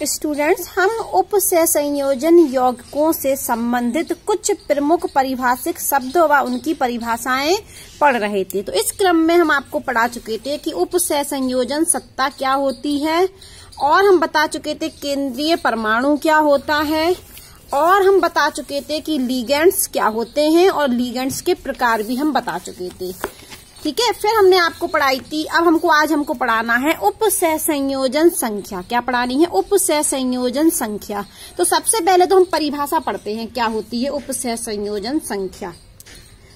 Students, हम उपसहसंयोजन यौगिकों से संबंधित कुछ प्रमुख परिभाषिक शब्दों व उनकी परिभाषाएं पढ़ रहे थे। तो इस क्रम में हम आपको पढ़ा चुके थे कि उपसहसंयोजन सत्ता क्या होती है, और हम बता चुके थे केंद्रीय परमाणु क्या होता है, और हम बता चुके थे कि लिगेंड्स क्या होते हैं, और लिगेंड्स के प्रकार भी हम बता चुके थे। ठीक है, फिर हमने आपको पढ़ाई थी। अब आज हमको पढ़ाना है उपसहसंयोजन संख्या। क्या पढ़ानी है? उपसहसंयोजन संख्या। तो सबसे पहले तो हम परिभाषा पढ़ते हैं, क्या होती है उपसहसंयोजन संख्या।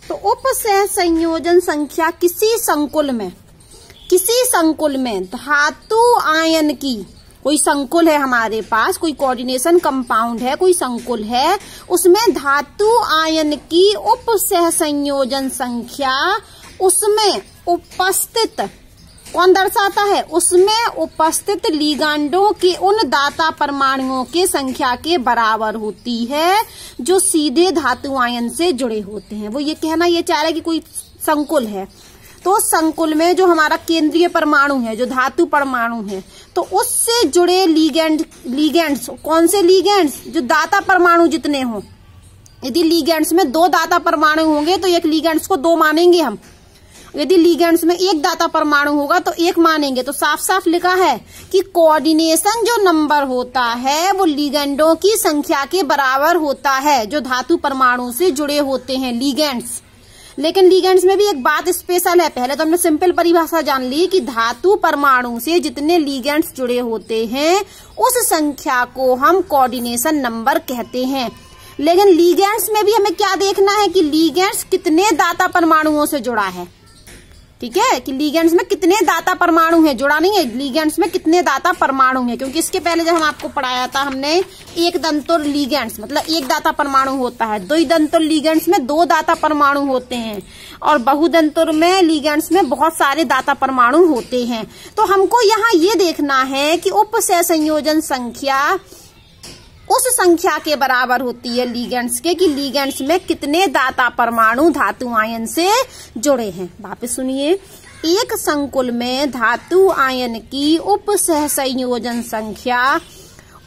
तो उपसहसंयोजन संख्या किसी संकुल में धातु आयन की, कोई संकुल है हमारे पास, कोई कोऑर्डिनेशन कंपाउंड है, कोई संकुल है, उसमें धातु आयन की उपसहसंयोजन संख्या उसमें उपस्थित, कौन दर्शाता है? उसमें उपस्थित लिगेंडों के उन दाता परमाणुओं के संख्या के बराबर होती है जो सीधे धातु आयन से जुड़े होते हैं। वो ये कहना ये चाह रहा है कि कोई संकुल है, तो संकुल में जो हमारा केंद्रीय परमाणु है, जो धातु परमाणु है, तो उससे जुड़े लिगेंड्स, कौन से लिगेंड्स? जो दाता परमाणु जितने हों। यदि लिगेंड्स में 2 दाता परमाणु होंगे तो एक लिगेंड्स को 2 मानेंगे हम। यदि लिगेंड्स में 1 दाता परमाणु होगा तो 1 मानेंगे। तो साफ साफ लिखा है कि कोऑर्डिनेशन जो नंबर होता है वो लिगेंडों की संख्या के बराबर होता है जो धातु परमाणु से जुड़े होते हैं, लिगेंड्स। लेकिन लिगेंड्स में भी एक बात स्पेशल है। पहले तो हमने सिंपल परिभाषा जान ली कि धातु परमाणु से जितने लिगेंड्स जुड़े होते हैं उस संख्या को हम कोऑर्डिनेशन नंबर कहते हैं। लेकिन लिगेंड्स में भी हमें क्या देखना है कि लिगेंड्स कितने दाता परमाणुओं से जुड़ा है। ठीक है, कि लिगेंड्स में कितने दाता परमाणु है, जुड़ा नहीं है, लिगेंड्स में कितने दाता परमाणु है। क्योंकि इसके पहले जब हम आपको पढ़ाया था हमने एक दंतुर लिगेंड्स मतलब 1 दाता परमाणु होता है, 2 दंतुर लिगेंड्स में 2 दाता परमाणु होते हैं, और बहुदंतुर में लिगेंड्स में बहुत सारे दाता परमाणु होते हैं। तो हमको यहाँ ये देखना है कि उपसहसंयोजन संख्या उस संख्या के बराबर होती है लिगेंड्स के, कि लिगेंड्स में कितने दाता परमाणु धातु आयन से जुड़े हैं। वापस सुनिए, एक संकुल में धातु आयन की उपसहसंयोजन संख्या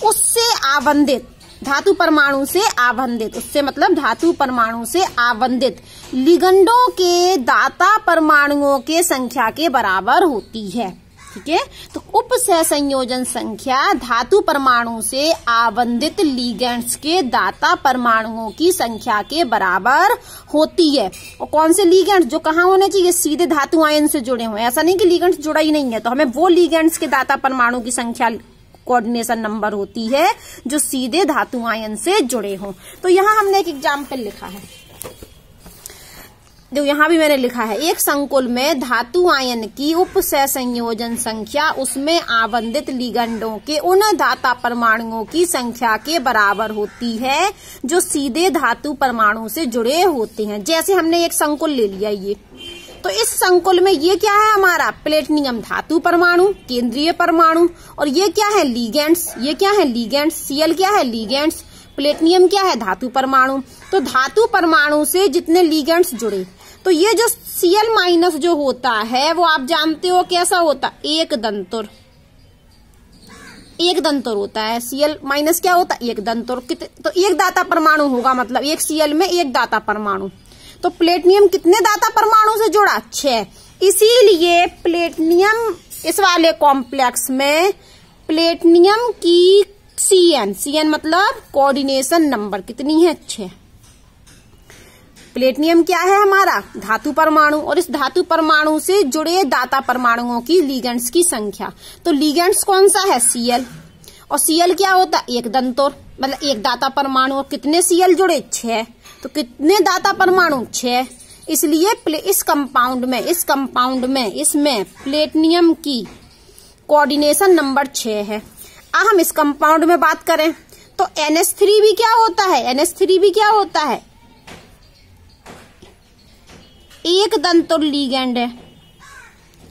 उससे आबंधित, धातु परमाणु से आबंधित, उससे मतलब धातु परमाणु से आबंधित लिगेंडों के दाता परमाणुओं के संख्या के बराबर होती है। ठीक है, तो उपसहसंयोजन संख्या धातु परमाणु से आबंधित लिगेंड्स के दाता परमाणुओं की संख्या के बराबर होती है। और कौन से लिगेंड्स? जो कहाँ होने चाहिए? सीधे धातु आयन से जुड़े हुए। ऐसा नहीं कि लिगेंड्स जुड़ा ही नहीं है, तो हमें वो लिगेंड्स के दाता परमाणु की संख्या कोऑर्डिनेशन नंबर होती है जो सीधे धातु आयन से जुड़े हों। तो यहाँ हमने एक एग्जाम्पल लिखा है, देखो यहाँ भी मैंने लिखा है, एक संकुल में धातु आयन की उपसहसंयोजन संख्या उसमें आबंधित लिगेंडों के उन दाता परमाणुओं की संख्या के बराबर होती है जो सीधे धातु परमाणु से जुड़े होते हैं। जैसे हमने एक संकुल ले लिया ये, तो इस संकुल में ये क्या है हमारा? प्लेटिनम धातु परमाणु, केंद्रीय परमाणु, और ये क्या है? लिगेंड्स। ये क्या है? लिगेंड्स। सीएल क्या है? लिगेंड्स। प्लेटिनियम क्या है? धातु परमाणु। तो धातु परमाणु से जितने लिगेंड्स जुड़े, तो ये जो Cl माइनस जो होता है वो आप जानते हो कैसा होता? एक दंतुर होता है। Cl माइनस क्या होता? एक दंतुर। तो 1 दाता परमाणु होगा, मतलब एक Cl में 1 दाता परमाणु। तो प्लेटिनियम कितने दाता परमाणु से जुड़ा? 6। इसीलिए प्लेटिनियम इस वाले कॉम्प्लेक्स में प्लेटिनियम की Cn मतलब कोऑर्डिनेशन नंबर कितनी है? 6। प्लेटिनियम क्या है हमारा? धातु परमाणु, और इस धातु परमाणु से जुड़े दाता परमाणुओं की लिगेंड्स की संख्या। तो लिगेंड्स कौन सा है? Cl। और Cl क्या होता? एक दंतुर मतलब 1 दाता परमाणु। और कितने Cl जुड़े? 6। तो कितने दाता परमाणु? 6। इसलिए इस कंपाउंड में इसमें प्लेटिनियम की कोऑर्डिनेशन नंबर 6 है। अब हम इस कंपाउंड में बात करें तो NH3 भी क्या होता है? NH3 भी क्या होता है? एक दंतुर लिगेंड है।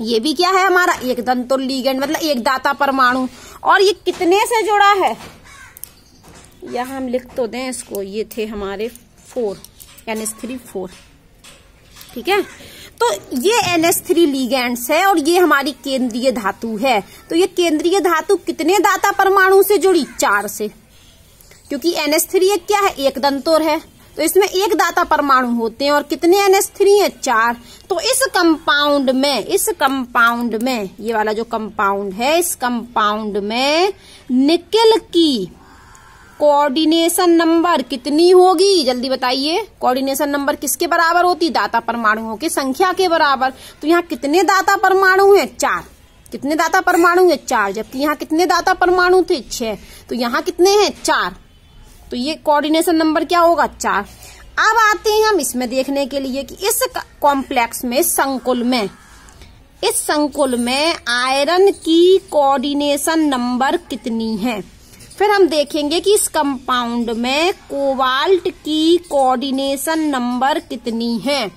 ये भी क्या है हमारा? एक दंतुर लिगेंड मतलब 1 दाता परमाणु। और ये कितने से जुड़ा है? यहां हम लिख तो दें इसको, ये थे हमारे 4, NH3 4। ठीक है, तो ये NH3 लिगेंड्स है और ये हमारी केंद्रीय धातु है। तो ये केंद्रीय धातु कितने दाता परमाणु से जुड़ी? 4 से, क्योंकि NH3 एक क्या है? एक दंतोर है, तो इसमें एक दाता परमाणु होते हैं और कितने NH3 है? 4। तो इस कंपाउंड में ये वाला जो कंपाउंड है, इस कंपाउंड में निकेल की कोऑर्डिनेशन नंबर कितनी होगी? जल्दी बताइए। कोऑर्डिनेशन नंबर किसके बराबर होती? दाता परमाणुओं की संख्या के बराबर। तो यहाँ कितने दाता परमाणु हैं? 4। कितने दाता परमाणु है? 4। जबकि यहाँ कितने दाता परमाणु थे? 6। तो यहाँ कितने हैं? 4। तो ये कोऑर्डिनेशन नंबर क्या होगा? 4। अब आते हैं हम इसमें देखने के लिए कि इस कॉम्प्लेक्स में, इस संकुल में आयरन की कोऑर्डिनेशन नंबर कितनी है। फिर हम देखेंगे कि इस कंपाउंड में कोबाल्ट की कोऑर्डिनेशन नंबर कितनी है।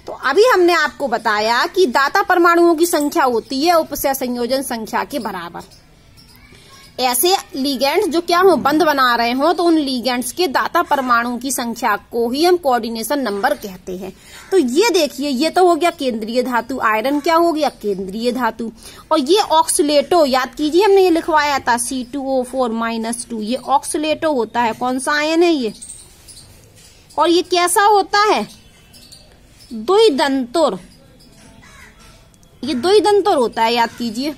तो अभी हमने आपको बताया कि दाता परमाणुओं की संख्या होती है उपसय संयोजन संख्या के बराबर। ऐसे लिगेंड्स जो क्या हो, बंध बना रहे हो, तो उन लिगेंड्स के दाता परमाणु की संख्या को ही हम कोऑर्डिनेशन नंबर कहते हैं। तो ये देखिए, ये तो हो गया केंद्रीय धातु, आयरन क्या हो गया? केंद्रीय धातु। और ये ऑक्सलेटो, याद कीजिए हमने ये लिखवाया था C2O4-2, ये ऑक्सलेटो होता है। कौन सा आयन है ये? और ये कैसा होता है? द्विदंतोर। ये द्विदंतोर होता है, याद कीजिए।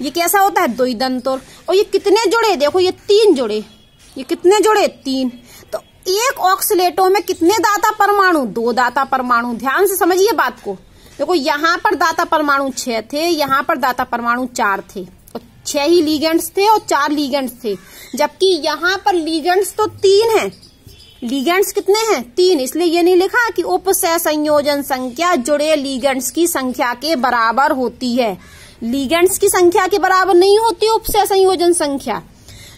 ये कैसा होता है? द्विदंतोर। और ये कितने जुड़े? देखो ये 3 जुड़े। ये कितने जुड़े? 3। तो एक ऑक्सलेटो में कितने दाता परमाणु? 2 दाता परमाणु। ध्यान से समझिए बात को। देखो यहाँ पर दाता परमाणु 6 थे, यहाँ पर दाता परमाणु 4 थे, और 6 ही लिगेंड्स थे और 4 लिगेंड्स थे। जबकि यहाँ पर लिगेंड्स तो 3 हैं। लिगेंड्स कितने हैं? 3। इसलिए ये नहीं लिखा कि उपसय संयोजन संख्या जुड़े लिगेंड्स की संख्या के बराबर होती है। लिगेंड्स की संख्या के बराबर नहीं होती उपसय संयोजन संख्या।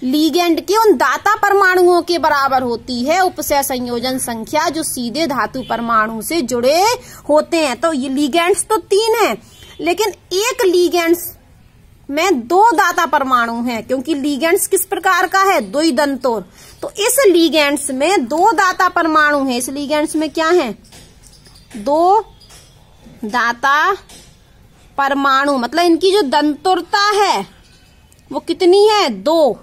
लिगेंड के उन दाता परमाणुओं के बराबर होती है उपसय संयोजन संख्या जो सीधे धातु परमाणु से जुड़े होते हैं। तो ये लिगेंड्स तो 3 हैं, लेकिन एक लिगेंड्स में 2 दाता परमाणु हैं, क्योंकि लिगेंड्स किस प्रकार का है? द्विदंतोर। तो इस लिगेंड्स में 2 दाता परमाणु हैं। इस लिगेंड्स में क्या है? 2 दाता परमाणु, मतलब इनकी जो दंतुरता है वो कितनी है? 2।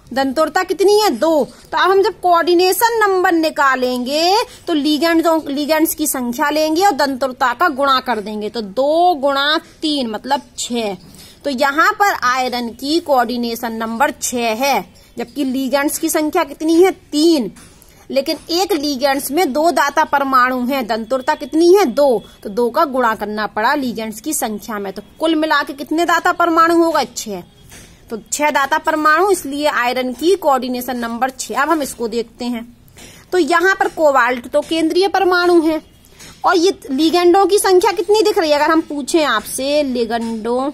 दंतुरता कितनी है? 2। तो अब हम जब कोऑर्डिनेशन नंबर निकालेंगे तो लिगेंड्स की संख्या लेंगे और दंतुरता का गुणा कर देंगे। तो 2 × 3 मतलब 6। तो यहाँ पर आयरन की कोऑर्डिनेशन नंबर 6 है, जबकि लिगेंड्स की संख्या कितनी है? 3। लेकिन एक लिगेंड्स में 2 दाता परमाणु हैं, दंतुरता कितनी है? 2। तो 2 का गुणा करना पड़ा लिगेंड्स की संख्या में। तो कुल मिला के कितने दाता परमाणु होगा? 6। तो 6 दाता परमाणु, इसलिए आयरन की कोऑर्डिनेशन नंबर 6। अब हम इसको देखते हैं। तो यहाँ पर कोबाल्ट तो केंद्रीय परमाणु है, और ये लिगेंडों की संख्या कितनी दिख रही है? अगर हम पूछें आपसे लिगेंडों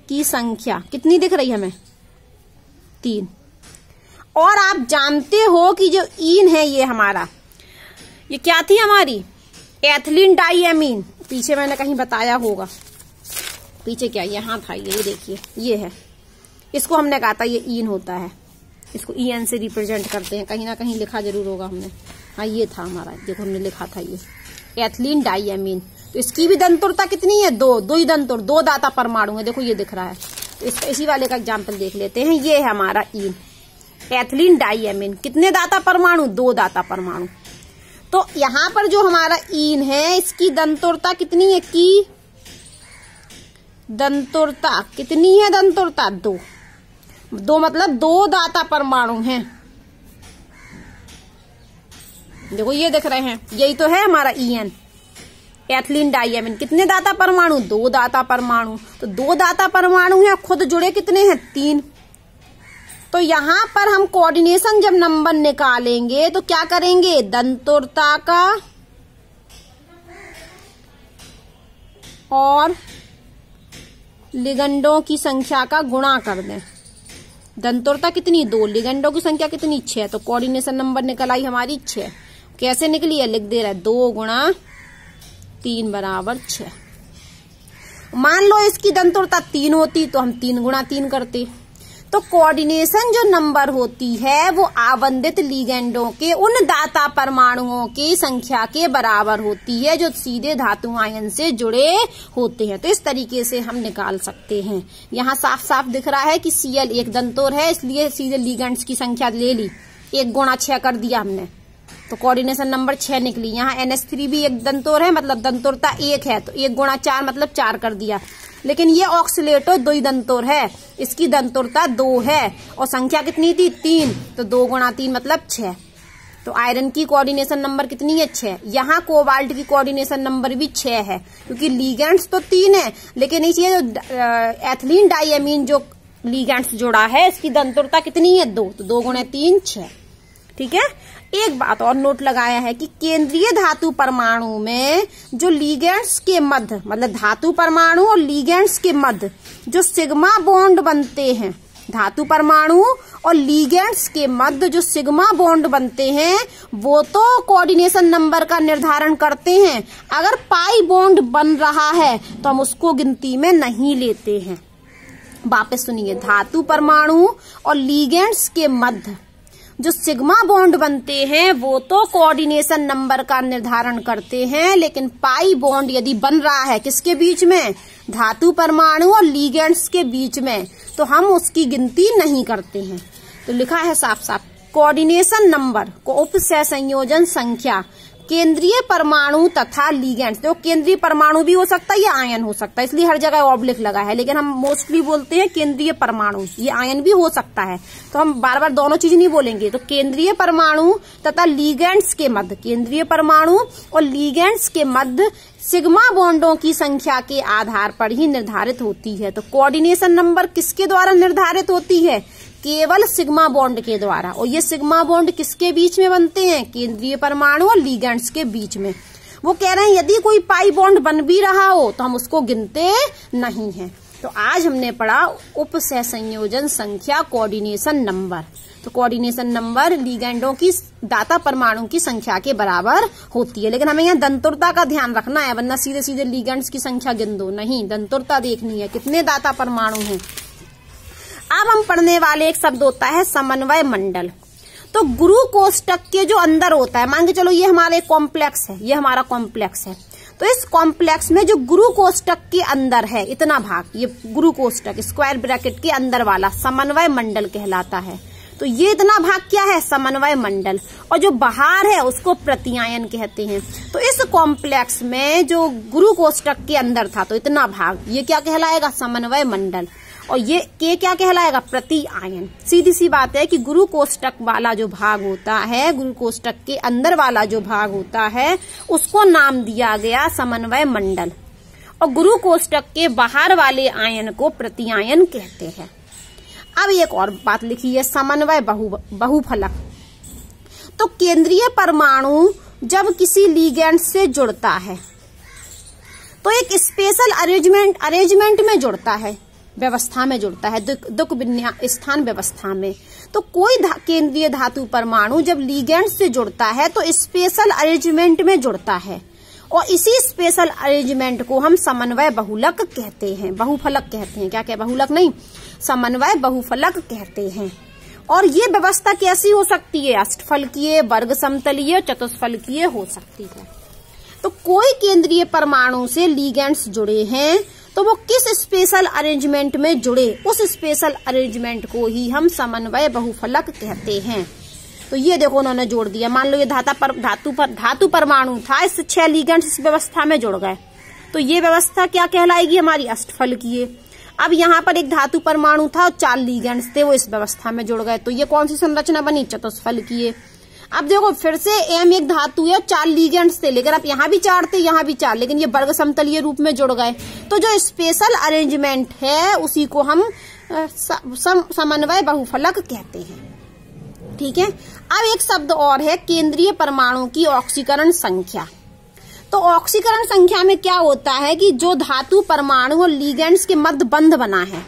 की संख्या कितनी दिख रही है हमें? 3। और आप जानते हो कि जो ईन है ये हमारा, ये क्या थी हमारी? Ethylene diamine. पीछे मैंने कहीं बताया होगा, पीछे क्या यहाँ था, ये देखिए ये है। इसको हमने कहा था ये ईन होता है, इसको ईएन से रिप्रेजेंट करते हैं, कहीं ना कहीं लिखा जरूर होगा हमने। हाँ ये था हमारा, देखो हमने लिखा था ये एथिलीन डाइएमीन। तो इसकी भी दंतुरता कितनी है? 2। 2 ही दंतुर, 2 दाता परमाणु है। देखो ये दिख रहा है। तो इसका इसी वाले का एग्जाम्पल देख लेते हैं। ये है हमारा ईन, एथिलीन डाइएमीन। कितने दाता परमाणु? 2 दाता परमाणु। तो यहाँ पर जो हमारा ईन है, इसकी दंतुरता कितनी है? की दंतुरता कितनी है? दंतुरता 2। 2 मतलब 2 दाता परमाणु हैं। देखो ये दिख रहे हैं, यही तो है हमारा ईएन, एथिलीन डाइएमीन। कितने दाता परमाणु? 2 दाता परमाणु। तो 2 दाता परमाणु हैं, खुद जुड़े कितने हैं? 3। तो यहाँ पर हम कोऑर्डिनेशन जब नंबर निकालेंगे तो क्या करेंगे? दंतुरता का और लिगेंडों की संख्या का गुणा कर दें। दंतुरता कितनी? 2। लिगेंडों की संख्या कितनी? 6। तो कोऑर्डिनेशन नंबर निकल आई हमारी 6। कैसे निकली है? लिख दे रहा है 2 × 3 = 6। मान लो इसकी दंतुरता 3 होती तो हम 3 × 3 करते। तो कोऑर्डिनेशन जो नंबर होती है वो आवंटित लिगेंडों के उन दाता परमाणुओं की संख्या के बराबर होती है जो सीधे धातु आयन से जुड़े होते हैं। तो इस तरीके से हम निकाल सकते हैं। यहाँ साफ साफ दिख रहा है कि Cl एक दंतोर है, इसलिए सीधे लिगेंड्स की संख्या ले ली, 1 गुणा 6 कर दिया हमने, तो कोऑर्डिनेशन नंबर 6 निकली। यहाँ NH3 भी एक दंतोर है, मतलब दंतोरता 1 है, तो 1 गुणा 4 मतलब 4 कर दिया। लेकिन ये ऑक्सीलेटो 2 दंतोर है, इसकी दंतोरता 2 है और संख्या कितनी थी 3, तो 2 गुणा 3 मतलब 6। तो आयरन की कोऑर्डिनेशन नंबर कितनी है 6। यहाँ कोबाल्ट की कोऑर्डिनेशन नंबर भी 6 है, क्योंकि लिगेंड्स तो 3 है, लेकिन ये जो एथिलीन डाइएमीन जो लिगेंड्स जुड़ा है इसकी दंतोरता कितनी है 2, तो 2 गुणा 3 6। ठीक है। एक बात और नोट लगाया है कि केंद्रीय धातु परमाणु में जो लिगेंड्स के मध्य, मतलब धातु परमाणु और लिगेंड्स के मध्य जो सिग्मा बॉन्ड बनते हैं, धातु परमाणु और लिगेंड्स के मध्य जो सिग्मा बॉन्ड बनते हैं वो तो कोऑर्डिनेशन नंबर का निर्धारण करते हैं। अगर पाई बॉन्ड बन रहा है तो हम उसको गिनती में नहीं लेते हैं। वापस सुनिए, धातु परमाणु और लिगेंड्स के मध्य जो सिग्मा बॉन्ड बनते हैं वो तो कोऑर्डिनेशन नंबर का निर्धारण करते हैं, लेकिन पाई बॉन्ड यदि बन रहा है किसके बीच में, धातु परमाणु और लिगेंड्स के बीच में, तो हम उसकी गिनती नहीं करते हैं। तो लिखा है साफ साफ, कोऑर्डिनेशन नंबर को उपसहसंयोजन संख्या केंद्रीय परमाणु तथा लिगेंड्स, तो केंद्रीय परमाणु भी हो सकता है या आयन हो सकता है, इसलिए हर जगह ऑब्लिक लगा है, लेकिन हम मोस्टली बोलते हैं केंद्रीय परमाणु, ये आयन भी हो सकता है, तो हम बार बार दोनों चीज नहीं बोलेंगे। तो केंद्रीय परमाणु तथा लिगेंड्स के मध्य, केंद्रीय परमाणु और लिगेंड्स के मध्य सिग्मा बॉन्डों की संख्या के आधार पर ही निर्धारित होती है। तो कोऑर्डिनेशन नंबर किसके द्वारा निर्धारित होती है, केवल सिग्मा बॉन्ड के द्वारा। और ये सिग्मा बॉन्ड किसके बीच में बनते हैं, केंद्रीय परमाणु और लिगेंड्स के बीच में। वो कह रहे हैं यदि कोई पाई बॉन्ड बन भी रहा हो तो हम उसको गिनते नहीं हैं। तो आज हमने पढ़ा उपसहसंयोजन संख्या, कोऑर्डिनेशन नंबर। तो कोऑर्डिनेशन नंबर लिगेंडों की दाता परमाणु की संख्या के बराबर होती है, लेकिन हमें यहाँ दंतुरता का ध्यान रखना है, वरना सीधे सीधे लिगेंड्स की संख्या गिन दो, नहीं, दंतुरता देखनी है, कितने दाता परमाणु हैं। अब हम पढ़ने वाले एक शब्द होता है समन्वय मंडल। तो गुरु कोष्टक के जो अंदर होता है, मान के चलो ये हमारा एक कॉम्प्लेक्स है, ये हमारा कॉम्प्लेक्स है, तो इस कॉम्प्लेक्स में जो गुरु कोष्टक के अंदर है इतना भाग, ये गुरु कोष्टक स्क्वायर ब्रैकेट के अंदर वाला समन्वय मंडल कहलाता है। तो ये इतना भाग क्या है, समन्वय मंडल, और जो बाहर है उसको प्रत्यायन कहते हैं। तो इस कॉम्प्लेक्स में जो गुरु कोष्टक के अंदर था, तो इतना भाग ये क्या कहलाएगा, समन्वय मंडल, और ये के क्या कहलाएगा, प्रति आयन। सीधी सी बात है कि गुरु कोष्टक वाला जो भाग होता है, गुरु कोष्टक के अंदर वाला जो भाग होता है उसको नाम दिया गया समन्वय मंडल, और गुरु कोष्टक के बाहर वाले आयन को प्रति आयन कहते हैं। अब एक और बात लिखी है, समन्वय बहुफलक। तो केंद्रीय परमाणु जब किसी लिगेंड से जुड़ता है तो एक स्पेशल अरेंजमेंट में जुड़ता है, व्यवस्था में जुड़ता है, दुक विन्यास स्थान व्यवस्था में। तो कोई केंद्रीय धातु परमाणु जब लिगेंड से जुड़ता है तो स्पेशल अरेंजमेंट में जुड़ता है, और इसी स्पेशल अरेंजमेंट को हम समन्वय बहुलक कहते हैं, बहुफलक कहते हैं। क्या बहुलक नहीं, समन्वय बहुफलक कहते हैं। और ये व्यवस्था कैसी हो सकती है, अष्टफलकीय, वर्ग समतलीय, चतुष्फलकीय हो सकती है। तो कोई केंद्रीय परमाणु से लिगेंड्स जुड़े हैं तो वो किस स्पेशल अरेंजमेंट में जुड़े, उस स्पेशल अरेंजमेंट को ही हम समन्वय बहुफलक कहते हैं। तो ये देखो उन्होंने जोड़ दिया, मान लो ये धातु परमाणु था, इससे 6 लिगेंड्स इस व्यवस्था में जुड़ गए, तो ये व्यवस्था क्या कहलाएगी हमारी, अष्टफलकीय। अब यहाँ पर एक धातु परमाणु था और 4 लिगेंड्स थे, वो इस व्यवस्था में जुड़ गए, तो ये कौन सी संरचना बनी, चतुष्फलकीय। अब देखो फिर से एम एक धातु है, 4 लिगेंड्स थे, लेकिन अब यहाँ भी 4 थे, यहाँ भी 4, लेकिन ये वर्ग समतलीय रूप में जुड़ गए, तो जो स्पेशल अरेंजमेंट है उसी को हम समन्वय बहुफलक कहते हैं। ठीक है। अब एक शब्द और है, केंद्रीय परमाणु की ऑक्सीकरण संख्या। तो ऑक्सीकरण संख्या में क्या होता है कि जो धातु परमाणु और लिगेंड्स के मध्य बंध बना है,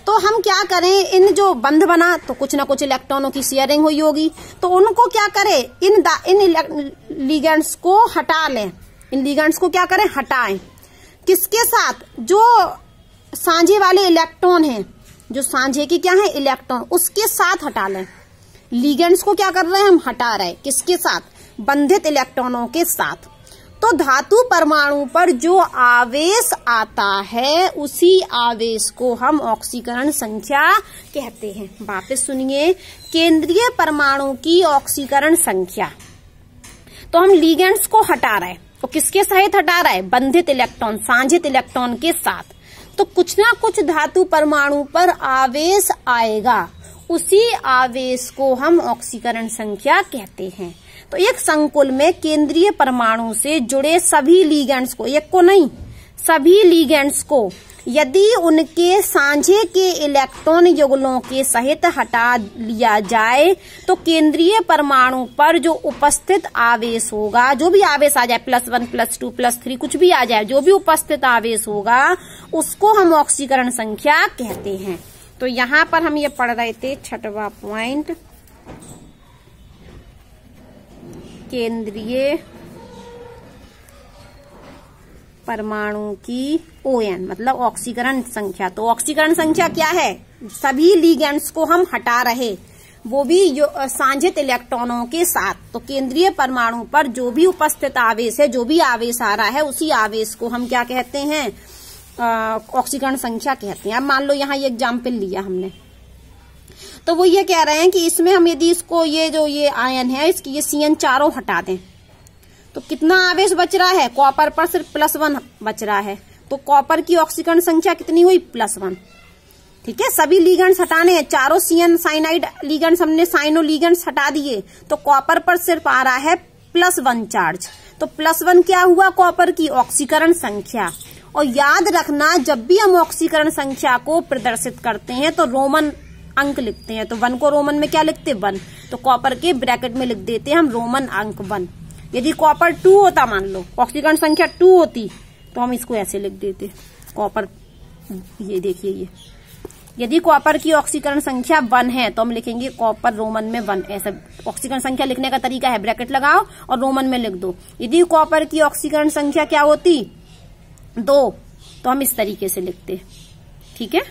तो हम क्या करें, इन जो बंध बना तो कुछ ना कुछ इलेक्ट्रॉनों की शेयरिंग हुई होगी, तो उनको क्या करें, इन लिगेंड्स को हटा लें, इन लिगेंड्स को क्या करें, हटाएं। किसके साथ, जो साझे वाले इलेक्ट्रॉन हैं जो साझे के क्या है इलेक्ट्रॉन, उसके साथ हटा लें। लिगेंड्स को क्या कर रहे हैं हम, हटा रहे हैं, किसके साथ, बंधित इलेक्ट्रॉनों के साथ। तो धातु परमाणु पर जो आवेश आता है उसी आवेश को हम ऑक्सीकरण संख्या कहते हैं। वापस सुनिए, केंद्रीय परमाणु की ऑक्सीकरण संख्या। तो हम लिगेंड्स को हटा रहे हैं, तो किसके सहित हटा रहा है, बंधित इलेक्ट्रॉन, साझित इलेक्ट्रॉन के साथ। तो कुछ ना कुछ धातु परमाणु पर आवेश आएगा, उसी आवेश को हम ऑक्सीकरण संख्या कहते हैं। तो एक संकुल में केंद्रीय परमाणु से जुड़े सभी लिगेंड्स को, एक को नहीं, सभी लिगेंड्स को यदि उनके साझे के इलेक्ट्रॉन युगलों के सहित हटा लिया जाए तो केंद्रीय परमाणु पर जो उपस्थित आवेश होगा, जो भी आवेश आ जाए, +1 +2 +3 कुछ भी आ जाए, जो भी उपस्थित आवेश होगा उसको हम ऑक्सीकरण संख्या कहते हैं। तो यहाँ पर हम ये पढ़ रहे थे 6वां पॉइंट, केंद्रीय परमाणु की ON मतलब ऑक्सीकरण संख्या। तो ऑक्सीकरण संख्या क्या है, सभी लिगेंड्स को हम हटा रहे, वो भी साझित इलेक्ट्रॉनों के साथ। तो केंद्रीय परमाणु पर जो भी उपस्थित आवेश है, जो भी आवेश आ रहा है, उसी आवेश को हम क्या कहते हैं, ऑक्सीकरण संख्या कहते हैं। अब मान लो यहाँ ये एग्जाम्पल लिया हमने, तो वो ये कह रहे हैं कि इसमें हम यदि इसको ये जो ये आयन है इसकी ये CN चारों हटा दें तो कितना आवेश बच रहा है, कॉपर पर सिर्फ +1 बच रहा है। तो कॉपर की ऑक्सीकरण संख्या कितनी हुई, +1। ठीक है, सभी लिगेंड्स हटाने हैं, चारों CN साइनाइड लिगेंड्स हमने साइनो लिगेंड्स हटा दिए, तो कॉपर पर सिर्फ आ रहा है +1 चार्ज। तो +1 क्या हुआ, कॉपर की ऑक्सीकरण संख्या। और याद रखना, जब भी हम ऑक्सीकरण संख्या को प्रदर्शित करते हैं तो रोमन अंक लिखते हैं। तो 1 को रोमन में क्या लिखते हैं, 1। तो कॉपर के ब्रैकेट में लिख देते हैं हम रोमन अंक 1। यदि कॉपर 2 होता, मान लो ऑक्सीकरण संख्या 2 होती, तो हम इसको ऐसे लिख देते कॉपर, ये देखिए ये, यदि कॉपर की ऑक्सीकरण संख्या 1 है तो हम लिखेंगे कॉपर रोमन में 1। ऐसा ऑक्सीकरण संख्या लिखने का तरीका है, ब्रैकेट लगाओ और रोमन में लिख दो। यदि कॉपर की ऑक्सीकरण संख्या क्या होती, 2, तो हम इस तरीके से लिखते। ठीक है।